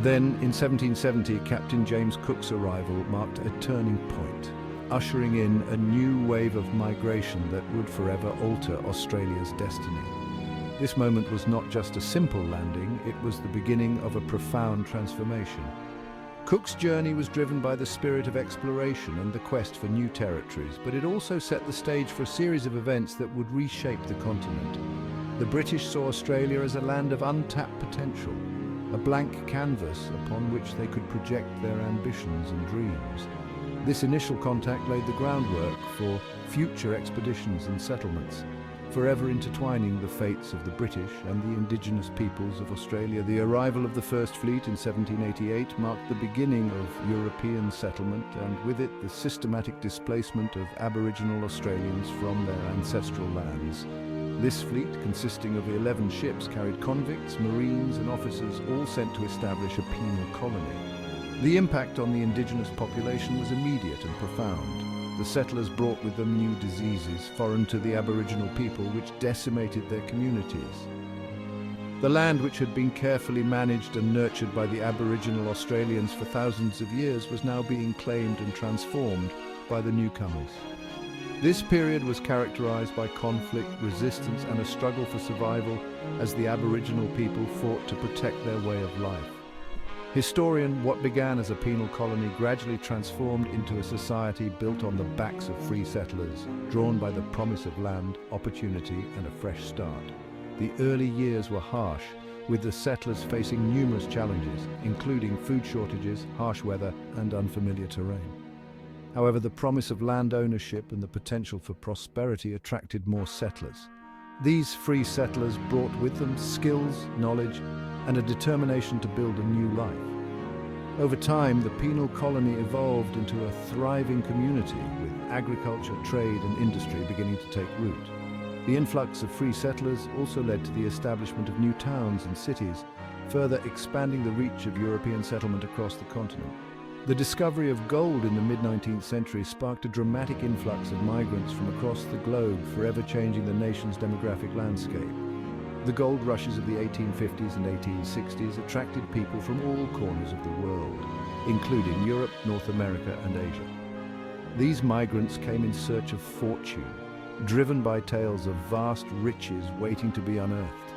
Then, in 1770, Captain James Cook's arrival marked a turning point, ushering in a new wave of migration that would forever alter Australia's destiny. This moment was not just a simple landing, it was the beginning of a profound transformation. Cook's journey was driven by the spirit of exploration and the quest for new territories, but it also set the stage for a series of events that would reshape the continent. The British saw Australia as a land of untapped potential, a blank canvas upon which they could project their ambitions and dreams. This initial contact laid the groundwork for future expeditions and settlements, forever intertwining the fates of the British and the indigenous peoples of Australia. The arrival of the First Fleet in 1788 marked the beginning of European settlement, and with it the systematic displacement of Aboriginal Australians from their ancestral lands. This fleet, consisting of 11 ships, carried convicts, marines and officers, all sent to establish a penal colony. The impact on the indigenous population was immediate and profound. The settlers brought with them new diseases, foreign to the Aboriginal people, which decimated their communities. The land, which had been carefully managed and nurtured by the Aboriginal Australians for thousands of years, was now being claimed and transformed by the newcomers. This period was characterized by conflict, resistance, and a struggle for survival as the Aboriginal people fought to protect their way of life. Historian, what began as a penal colony gradually transformed into a society built on the backs of free settlers, drawn by the promise of land, opportunity, and a fresh start. The early years were harsh, with the settlers facing numerous challenges, including food shortages, harsh weather, and unfamiliar terrain. However, the promise of land ownership and the potential for prosperity attracted more settlers. These free settlers brought with them skills, knowledge, and a determination to build a new life. Over time, the penal colony evolved into a thriving community, with agriculture, trade, and industry beginning to take root. The influx of free settlers also led to the establishment of new towns and cities, further expanding the reach of European settlement across the continent. The discovery of gold in the mid-19th century sparked a dramatic influx of migrants from across the globe, forever changing the nation's demographic landscape. The gold rushes of the 1850s and 1860s attracted people from all corners of the world, including Europe, North America, and Asia. These migrants came in search of fortune, driven by tales of vast riches waiting to be unearthed.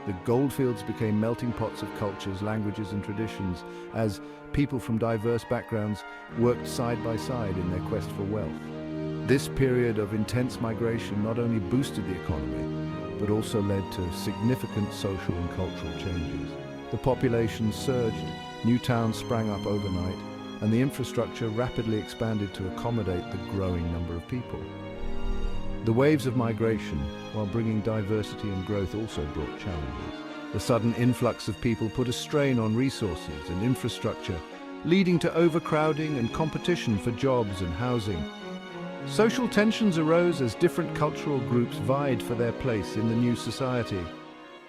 The goldfields became melting pots of cultures, languages, and traditions as people from diverse backgrounds worked side by side in their quest for wealth. This period of intense migration not only boosted the economy, but also led to significant social and cultural changes. The population surged, new towns sprang up overnight, and the infrastructure rapidly expanded to accommodate the growing number of people. The waves of migration, while bringing diversity and growth, also brought challenges. The sudden influx of people put a strain on resources and infrastructure, leading to overcrowding and competition for jobs and housing. Social tensions arose as different cultural groups vied for their place in the new society.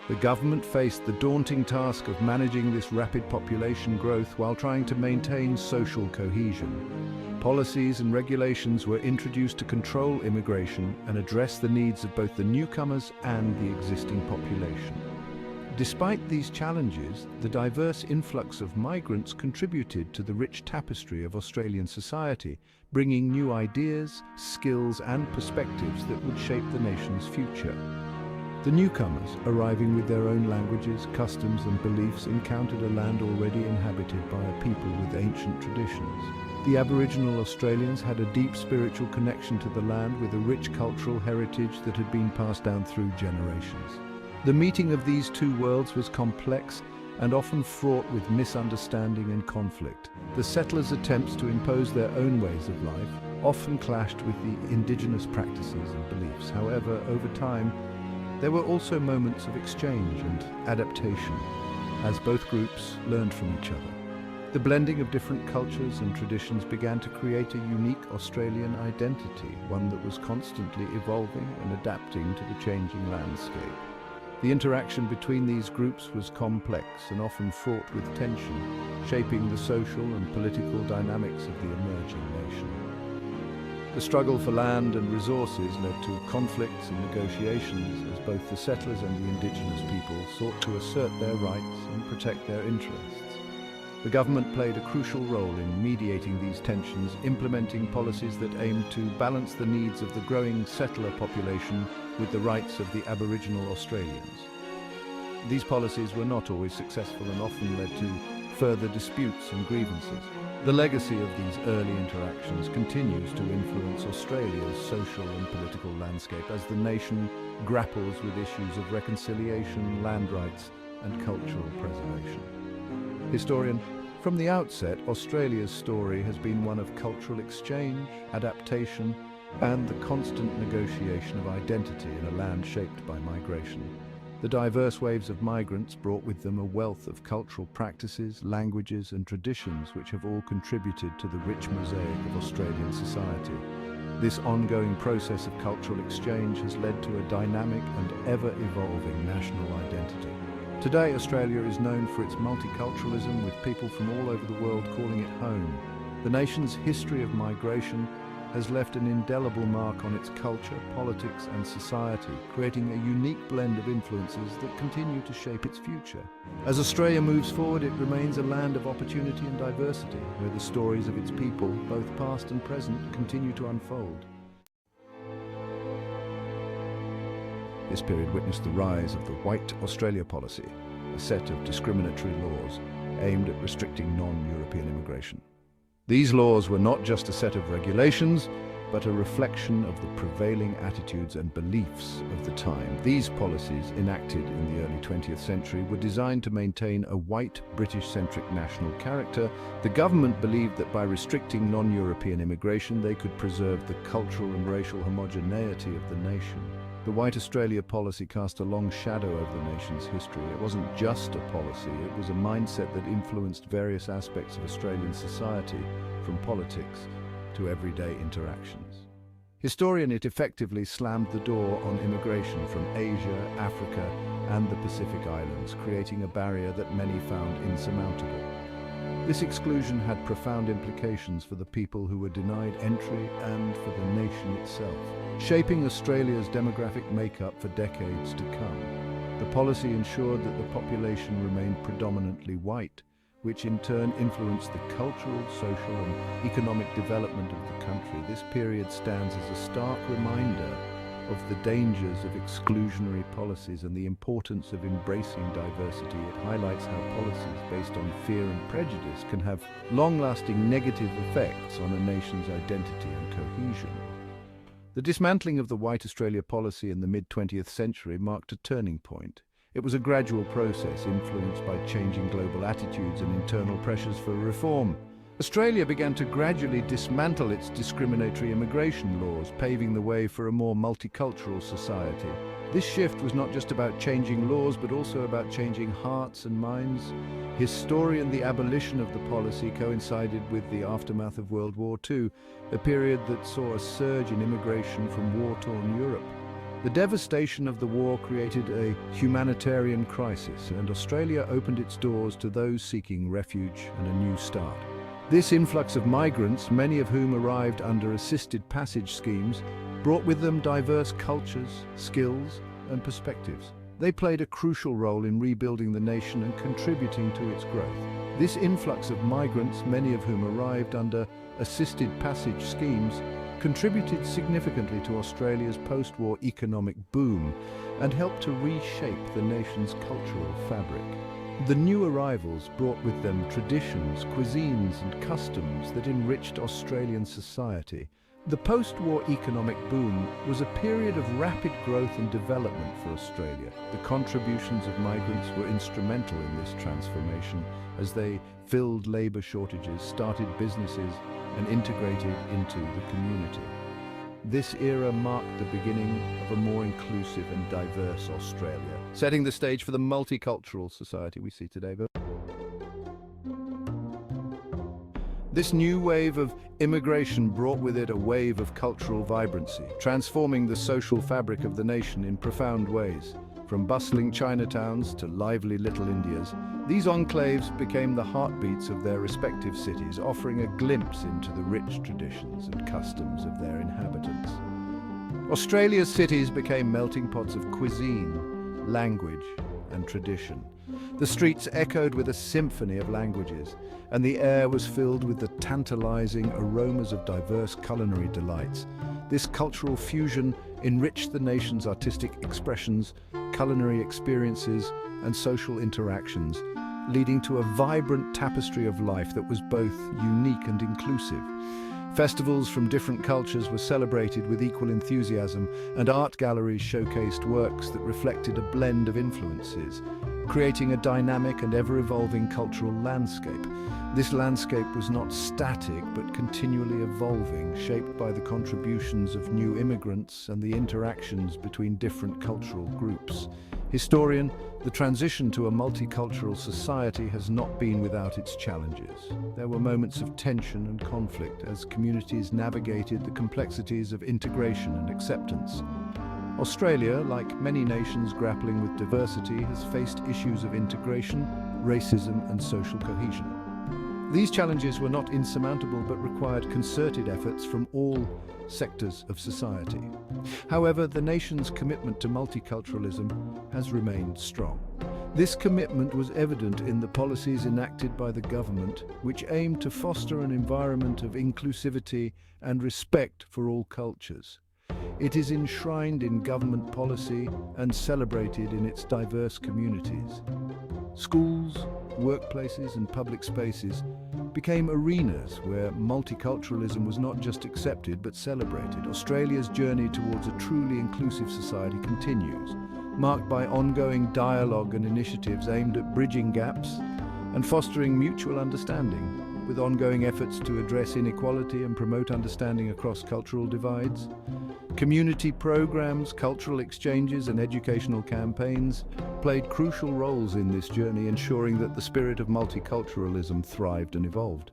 The government faced the daunting task of managing this rapid population growth while trying to maintain social cohesion. Policies and regulations were introduced to control immigration and address the needs of both the newcomers and the existing population. Despite these challenges, the diverse influx of migrants contributed to the rich tapestry of Australian society, bringing new ideas, skills, and perspectives that would shape the nation's future. The newcomers, arriving with their own languages, customs, and beliefs, encountered a land already inhabited by a people with ancient traditions. The Aboriginal Australians had a deep spiritual connection to the land, with a rich cultural heritage that had been passed down through generations. The meeting of these two worlds was complex and often fraught with misunderstanding and conflict. The settlers' attempts to impose their own ways of life often clashed with the indigenous practices and beliefs. However, over time, there were also moments of exchange and adaptation, as both groups learned from each other. The blending of different cultures and traditions began to create a unique Australian identity, one that was constantly evolving and adapting to the changing landscape. The interaction between these groups was complex and often fraught with tension, shaping the social and political dynamics of the emerging nation. The struggle for land and resources led to conflicts and negotiations as both the settlers and the indigenous people sought to assert their rights and protect their interests. The government played a crucial role in mediating these tensions, implementing policies that aimed to balance the needs of the growing settler population with the rights of the Aboriginal Australians. These policies were not always successful and often led to further disputes and grievances. The legacy of these early interactions continues to influence Australia's social and political landscape as the nation grapples with issues of reconciliation, land rights, and cultural preservation. Historian, from the outset, Australia's story has been one of cultural exchange, adaptation, and the constant negotiation of identity in a land shaped by migration. The diverse waves of migrants brought with them a wealth of cultural practices, languages, and traditions which have all contributed to the rich mosaic of Australian society. This ongoing process of cultural exchange has led to a dynamic and ever-evolving national identity. Today, Australia is known for its multiculturalism, with people from all over the world calling it home. The nation's history of migration has left an indelible mark on its culture, politics, and society, creating a unique blend of influences that continue to shape its future. As Australia moves forward, it remains a land of opportunity and diversity, where the stories of its people, both past and present, continue to unfold. This period witnessed the rise of the White Australia policy, a set of discriminatory laws aimed at restricting non-European immigration. These laws were not just a set of regulations, but a reflection of the prevailing attitudes and beliefs of the time. These policies, enacted in the early 20th century, were designed to maintain a white, British-centric national character. The government believed that by restricting non-European immigration, they could preserve the cultural and racial homogeneity of the nation. The White Australia policy cast a long shadow over the nation's history. It wasn't just a policy, it was a mindset that influenced various aspects of Australian society, from politics to everyday interactions. Historian, it effectively slammed the door on immigration from Asia, Africa, and the Pacific Islands, creating a barrier that many found insurmountable. This exclusion had profound implications for the people who were denied entry and for the nation itself, shaping Australia's demographic makeup for decades to come. The policy ensured that the population remained predominantly white, which in turn influenced the cultural, social, and economic development of the country. This period stands as a stark reminder of the dangers of exclusionary policies and the importance of embracing diversity. It highlights how policies based on fear and prejudice can have long-lasting negative effects on a nation's identity and cohesion. The dismantling of the White Australia policy in the mid-20th century marked a turning point. It was a gradual process influenced by changing global attitudes and internal pressures for reform. Australia began to gradually dismantle its discriminatory immigration laws, paving the way for a more multicultural society. This shift was not just about changing laws, but also about changing hearts and minds. Historian, the abolition of the policy coincided with the aftermath of World War II, a period that saw a surge in immigration from war-torn Europe. The devastation of the war created a humanitarian crisis, and Australia opened its doors to those seeking refuge and a new start. This influx of migrants, many of whom arrived under assisted passage schemes, brought with them diverse cultures, skills, and perspectives. They played a crucial role in rebuilding the nation and contributing to its growth. This influx of migrants, many of whom arrived under assisted passage schemes, contributed significantly to Australia's post-war economic boom and helped to reshape the nation's cultural fabric. The new arrivals brought with them traditions, cuisines, and customs that enriched Australian society. The post-war economic boom was a period of rapid growth and development for Australia. The contributions of migrants were instrumental in this transformation as they filled labour shortages, started businesses, and integrated into the community. This era marked the beginning of a more inclusive and diverse Australia, setting the stage for the multicultural society we see today. This new wave of immigration brought with it a wave of cultural vibrancy, transforming the social fabric of the nation in profound ways. From bustling Chinatowns to lively little Indias, these enclaves became the heartbeats of their respective cities, offering a glimpse into the rich traditions and customs of their inhabitants. Australia's cities became melting pots of cuisine, language, and tradition. The streets echoed with a symphony of languages, and the air was filled with the tantalizing aromas of diverse culinary delights. This cultural fusion enriched the nation's artistic expressions, culinary experiences, and social interactions, leading to a vibrant tapestry of life that was both unique and inclusive. Festivals from different cultures were celebrated with equal enthusiasm, and art galleries showcased works that reflected a blend of influences, creating a dynamic and ever-evolving cultural landscape. This landscape was not static, but continually evolving, shaped by the contributions of new immigrants and the interactions between different cultural groups. Historian, the transition to a multicultural society has not been without its challenges. There were moments of tension and conflict as communities navigated the complexities of integration and acceptance. Australia, like many nations grappling with diversity, has faced issues of integration, racism, and social cohesion. These challenges were not insurmountable but required concerted efforts from all sectors of society. However, the nation's commitment to multiculturalism has remained strong. This commitment was evident in the policies enacted by the government, which aimed to foster an environment of inclusivity and respect for all cultures. It is enshrined in government policy and celebrated in its diverse communities. Schools, workplaces, and public spaces became arenas where multiculturalism was not just accepted but celebrated. Australia's journey towards a truly inclusive society continues, marked by ongoing dialogue and initiatives aimed at bridging gaps and fostering mutual understanding, with ongoing efforts to address inequality and promote understanding across cultural divides. Community programs, cultural exchanges, and educational campaigns played crucial roles in this journey, ensuring that the spirit of multiculturalism thrived and evolved.